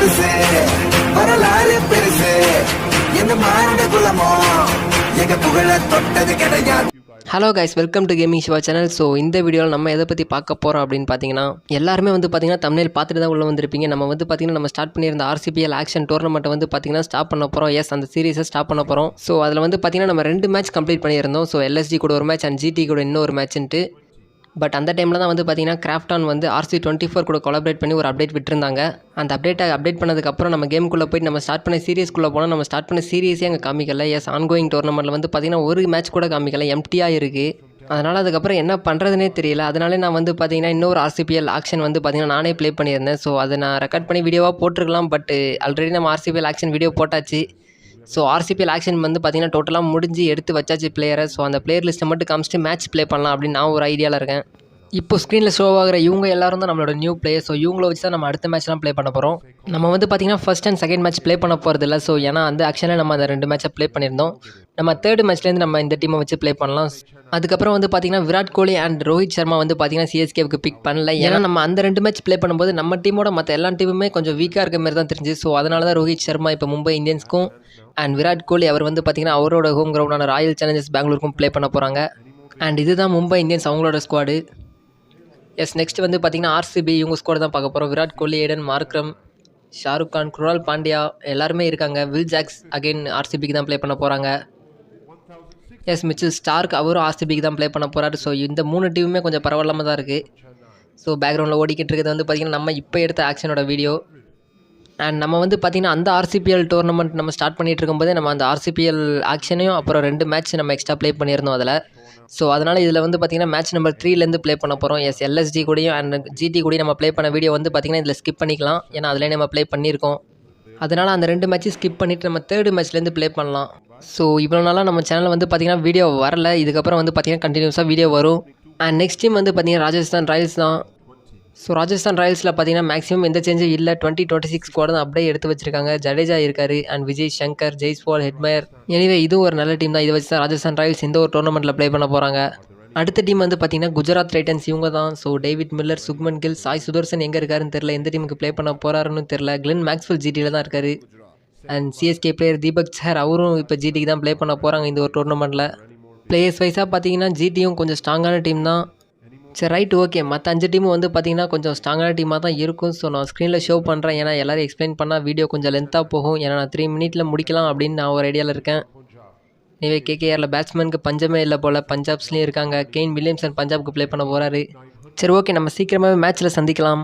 புதுசு வரலாறு பெருசு எங்க மாநில குலமோ எங்க புகழ தொட்டது கிடையாது. Hello guys, welcome to gaming Siva channel. So இந்த வீடியோவில் நம்ம எதை பற்றி பார்க்க போகிறோம் அப்படின்னு பார்த்தீங்கன்னா, எல்லாருமே வந்து பார்த்தீங்கன்னா தம்ப்நெயில் பார்த்துட்டு தான் உள்ளே வந்திருப்பீங்க. நம்ம வந்து பார்த்தீங்கன்னா நம்ம ஸ்டார்ட் பண்ணியிருந்த RCPL ஆக்ஷன் டோர்னமெண்ட்டை வந்து பார்த்தீங்கன்னா ஸ்டாப் பண்ண போகிறோம். எஸ், அந்த சீரீஸை ஸ்டாப் பண்ண போகிறோம். ஸோ அதில் வந்து பார்த்தீங்கன்னா நம்ம 2 மேட்ச் கம்ப்ளீட் பண்ணியிருந்தோம். ஸோ LSG கூட ஒரு மேட்ச் அண்ட் GT கூட இன்னொரு மேட்ச்ன்ட்டு. பட் அந்த டைமில் தான் வந்து பார்த்தீங்கன்னா கிராஃப்டான் வந்து RC24 கூட கொலாபரேட் பண்ணி ஒரு அப்டேட் விட்டுருந்தாங்க. அந்த அப்டேட் பண்ணதுக்கப்புறம் நம்ம கேமுக்குள்ளே போயிட்டு நம்ம ஸ்டார்ட் பண்ண சீரியஸ்க்குள்ளே போனால் நம்ம ஸ்டார்ட் பண்ண சீரியஸே அங்கே காமிக்கல. எஸ், ஆன்கோயிங் டோர்னமெண்ட்டில் வந்து பார்த்தீங்கன்னா ஒரு மேட்ச் கூட காமிக்கல, எம்டியாக இருக்குது. அதனால் அதுக்கப்புறம் என்ன பண்ணுறதுனே தெரியல. அதனாலே நான் வந்து பார்த்தீங்கன்னா இன்னொரு RCPL ஆக்ஷன் வந்து பார்த்தீங்கன்னா நானே ப்ளே பண்ணியிருந்தேன். ஸோ அதை நான் ரெக்கார்ட் பண்ணி வீடியோவாக போட்டிருக்கலாம். பட் ஆல்ரெடி நம்ம RCPL ஆக்ஷன் வீடியோ போட்டாச்சு. ஸோ RCPL ஆக்ஷன் வந்து பார்த்தீங்கன்னா டோட்டலாக முடிஞ்சு எடுத்து வச்சாச்சு பிளேயரை. ஸோ அந்த பிளேயர் லிஸ்ட்டை மட்டும் காமிச்சிட்டு மேட்ச் ப்ளே பண்ணலாம் அப்படின்னு நான் ஒரு ஐடியாவில் இருக்கேன். இப்போ ஸ்க்ரீனில் ஷோ ஆகிற இவங்க எல்லாரும் தான் நம்மளோட நியூ பிளேயர். ஸோ இவங்கள வச்சு தான் நம்ம அடுத்த மேட்ச்லாம் ப்ளே பண்ண போகிறோம். நம்ம வந்து பார்த்திங்கன்னா first and second match play பண்ண போகிறது இல்லை. ஸோ ஏன்னா அந்த ஆக்ஷனில் நம்ம அந்த 2 மேட்சை ப்ளே பண்ணியிருந்தோம். நம்ம தேர்ட் மேட்ச்லேருந்து நம்ம இந்த டீமை வச்சு ப்ளே பண்ணலாம். அதுக்கப்புறம் வந்து பார்த்திங்கன்னா விராட் கோலி அண்ட் ரோஹித் சர்மா வந்து பார்த்திங்கன்னா CSKவுக்கு பிக் பண்ணல. ஏன்னா நம்ம அந்த 2 மேட்ச் ப்ளே பண்ணும்போது நம்ம டீமோட மற்ற எல்லா டீமுமே கொஞ்சம் வீக்காக இருக்க மாதிரி தான் தெரிஞ்சு. ஸோ அதனால தான் ரோஹித் சர்மா இப்போ மும்பை இந்தியன்ஸ்க்கும் அண்ட் விராட் கோலி அவர் வந்து பார்த்திங்கன்னா அவரோட ஹோம் கிரவுண்டான ராயல் சேலஞ்சர்ஸ் பெங்களூருக்கும் ப்ளே பண்ண போகிறாங்க. அண்ட் இதுதான் மும்பை இந்தியன்ஸ் அவங்களோட ஸ்குவாடு. எஸ், நெக்ஸ்ட் வந்து பார்த்திங்கன்னா RCB இவங்க ஸ்கோர் தான் பார்க்க போகிறோம். விராட் கோலி, ஏடன் மார்க்ரம், ஷாருக் கான், குரால் பாண்டியா எல்லாருமே இருக்காங்க. வில் ஜாக்ஸ் அகைன் RCBக்கு தான் ப்ளே பண்ண போகிறாங்க. எஸ், மிச்சல் ஸ்டார்க் அவரும் RCBக்கு தான் ப்ளே பண்ண போகிறாரு. ஸோ இந்த 3 டீமுமே கொஞ்சம் பரவாயில்லாமல் தான் இருக்குது. ஸோ பேக்ரவுண்டில் ஓடிக்கிட்டு இருக்கிறது வந்து பார்த்திங்கன்னா நம்ம இப்போ எடுத்த ஆக்ஷனோட வீடியோ. அண்ட் நம்ம வந்து பார்த்திங்கன்னா அந்த RCPL டோர்னமெண்ட் நம்ம ஸ்டார்ட் பண்ணிகிட்டு இருக்கும்போதே நம்ம அந்த RCPL ஆக்ஷனையும் அப்புறம் 2 மேட்ச் நம்ம எக்ஸ்ட்ரா ப்ளே பண்ணியிருந்தோம் அதில். ஸோ அதனால் இதில் வந்து பார்த்திங்கன்னா மேட்ச் நம்பர் 3லேருந்து ப்ளே பண்ண போகிறோம். எஸ், LSG கூடயும் அண்ட் GT கூடயும் நம்ம ப்ளே பண்ண வீடியோ வந்து பார்த்திங்கன்னா இதில் ஸ்கிப் பண்ணிக்கலாம். ஏன்னா அதிலே நம்ம ப்ளே பண்ணியிருக்கோம். அதனால் அந்த 2 மேட்ச்சும் ஸ்கிப் பண்ணிவிட்டு நம்ம தேர்ட் மேட்ச்லேருந்து ப்ளே பண்ணலாம். ஸோ இவ்வளோ நாளாக நம்ம சேனலில் வந்து பார்த்திங்கன்னா வீடியோ வரல. இதுக்கப்புறம் வந்து பார்த்திங்கன்னா கண்டினியூஸாக வீடியோ வரும். அண்ட் நெக்ஸ்ட் டீம் வந்து பார்த்திங்கன்னா ராஜஸ்தான் ராயல்ஸ் தான். ஸோ ராஜஸ்தான் ராயல்ஸில் பார்த்தீங்கன்னா மேக்ஸிமம் எந்த சேஞ்சும் இல்லை. 2026 ஸ்குவாட் தான் அப்படியே எடுத்து வச்சிருக்காங்க. ஜடேஜா இருக்காரு அண்ட் விஜய் சங்கர், ஜெய்ஸ்வால், ஹெட்மயர். எனவே இதுவும் ஒரு நல்ல டீம் தான். இதை வச்சு தான் ராஜஸ்தான் ராயல்ஸ் இந்த ஒரு டோர்னமெண்ட்டில் ப்ளே பண்ண போகிறாங்க. அடுத்த டீம் வந்து பார்த்தீங்கன்னா குஜராத் டைட்டன்ஸ் இவங்க தான். So David Miller, Shubman Gill, Sai Sudharsan எங்கே இருக்காருன்னு தெரில, எந்த டீமுக்கு ப்ளே பண்ண போகிறாருன்னு தெரில. கிளென் மேக்ஸ்வெல் GTயில் தான் இருக்காரு. அண்ட் CSK பிளேயர் தீபக் சஹர் அவரும் இப்போ GTக்கு தான் ப்ளே பண்ண போகிறாங்க இந்த ஒரு டோர்னமெண்ட்டில். பிளேயர்ஸ் வைஸாக பார்த்தீங்கன்னா GTயும் கொஞ்சம் ஸ்ட்ராங்கான டீம் தான். சரி, ரைட், ஓகே. மற்ற 5 டீமும் வந்து பார்த்திங்கன்னா கொஞ்சம் ஸ்ட்ராங்கான டீமாக தான் இருக்கும். ஸோ நான் ஸ்க்ரீனில் ஷோ பண்ணுறேன். ஏன்னா எல்லோரும் எக்ஸ்பிளைன் பண்ணால் வீடியோ கொஞ்சம் லென்த்தாக போகும். ஏன்னா நான் 3 மினிட்ல முடிக்கலாம் அப்படின்னு நான் ஒரு ஐடியாவில் இருக்கேன். எனவே KKRல பேட்ஸ்மேனுக்கு பஞ்சமே இல்லை போல். பஞ்சாப்ஸ்லேயும் இருக்காங்க. கெயின் வில்லியம்சன் பஞ்சாப்க்கு ப்ளே பண்ண போகிறாரு. சரி, ஓகே, நம்ம சீக்கிரமாகவே மேட்ச்சில் சந்திக்கலாம்.